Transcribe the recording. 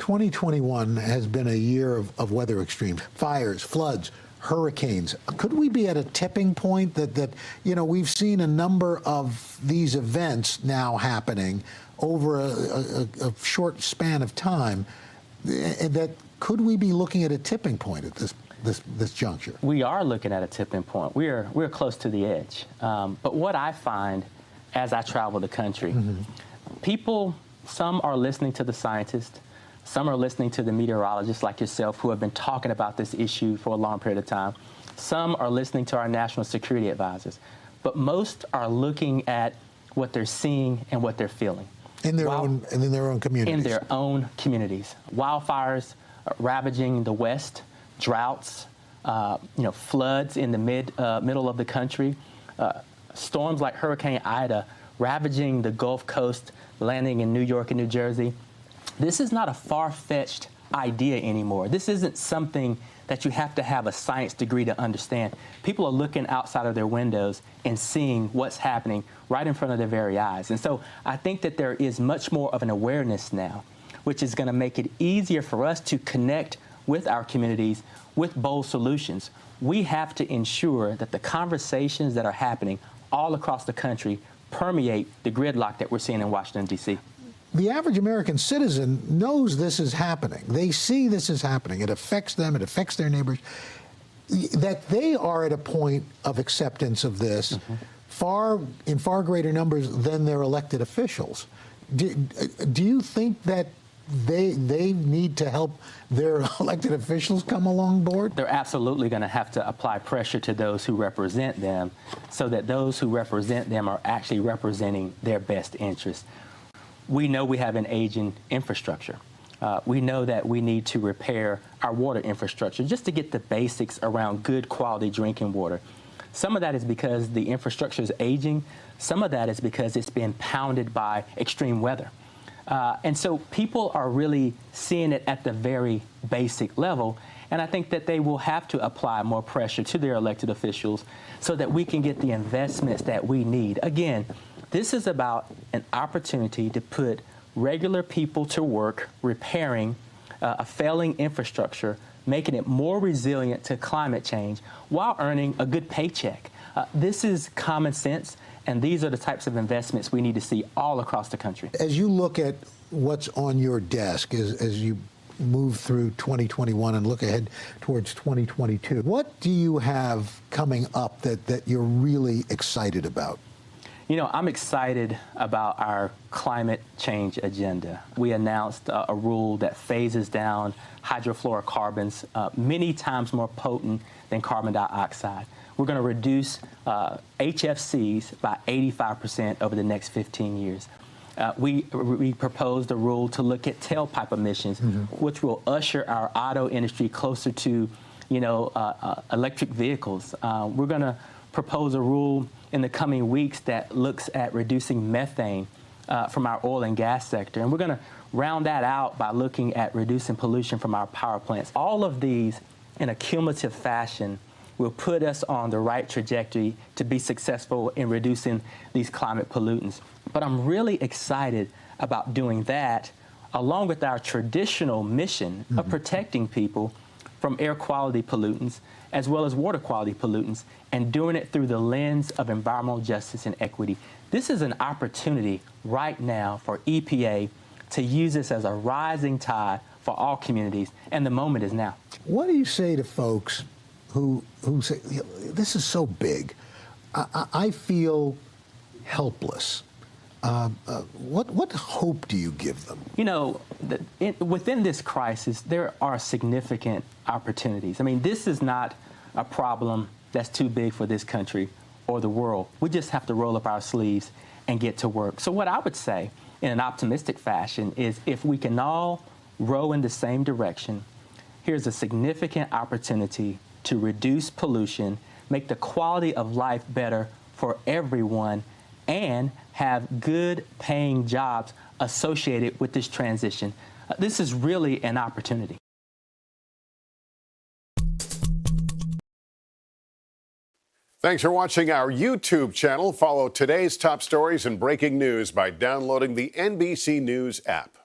2021 has been a year of weather extremes, fires, floods, hurricanes. Could we be at a tipping point that we've seen a number of these events now happening over a short span of time, that could we be looking at a tipping point at this juncture? We are looking at a tipping point. We're close to the edge. But what I find as I travel the country, people, some are listening to the scientists, some are listening to the meteorologists like yourself who have been talking about this issue for a long period of time. Some are listening to our national security advisors. But most are looking at what they're seeing and what they're feeling. In their own communities. In their own communities. Wildfires ravaging the West, droughts, floods in the middle of the country, storms like Hurricane Ida ravaging the Gulf Coast, landing in New York and New Jersey. This is not a far-fetched idea anymore. This isn't something that you have to have a science degree to understand. People are looking outside of their windows and seeing what's happening right in front of their very eyes. And so I think that there is much more of an awareness now, which is going to make it easier for us to connect with our communities with bold solutions. We have to ensure that the conversations that are happening all across the country permeate the gridlock that we're seeing in Washington, D.C. The average American citizen knows this is happening. They see this is happening. It affects them. It affects their neighbors. That they are at a point of acceptance of this in far greater numbers than their elected officials. Do you think that they need to help their elected officials come along board? They're absolutely going to have to apply pressure to those who represent them so that those who represent them are actually representing their best interests. We know we have an aging infrastructure. We know that we need to repair our water infrastructure just to get the basics around good quality drinking water. Some of that is because the infrastructure is aging. Some of that is because it's been pounded by extreme weather. And so people are really seeing it at the very basic level. And I think that they will have to apply more pressure to their elected officials so that we can get the investments that we need. Again, this is about an opportunity to put regular people to work repairing a failing infrastructure, making it more resilient to climate change while earning a good paycheck. This is common sense, and these are the types of investments we need to see all across the country. As you look at what's on your desk, as you move through 2021 and look ahead towards 2022, what do you have coming up that you're really excited about? You know, I'm excited about our climate change agenda. We announced a rule that phases down hydrofluorocarbons, many times more potent than carbon dioxide. We're going to reduce HFCs by 85% over the next 15 years. We proposed a rule to look at tailpipe emissions, which will usher our auto industry closer to, electric vehicles. We're going to propose a rule in the coming weeks that looks at reducing methane from our oil and gas sector. And we're going to round that out by looking at reducing pollution from our power plants. All of these, in a cumulative fashion, will put us on the right trajectory to be successful in reducing these climate pollutants. But I'm really excited about doing that along with our traditional mission of protecting people from air quality pollutants as well as water quality pollutants, and doing it through the lens of environmental justice and equity. This is an opportunity right now for EPA to use this as a rising tide for all communities, and the moment is now. What do you say to folks who say, this is so big, I feel helpless? What hope do you give them? You know, within this crisis, there are significant opportunities. I mean, this is not a problem that's too big for this country or the world. We just have to roll up our sleeves and get to work. So what I would say in an optimistic fashion is if we can all row in the same direction, here's a significant opportunity to reduce pollution, make the quality of life better for everyone, and have good paying jobs associated with this transition. This is really an opportunity. Thanks for watching our YouTube channel. Follow today's top stories and breaking news by downloading the NBC News app.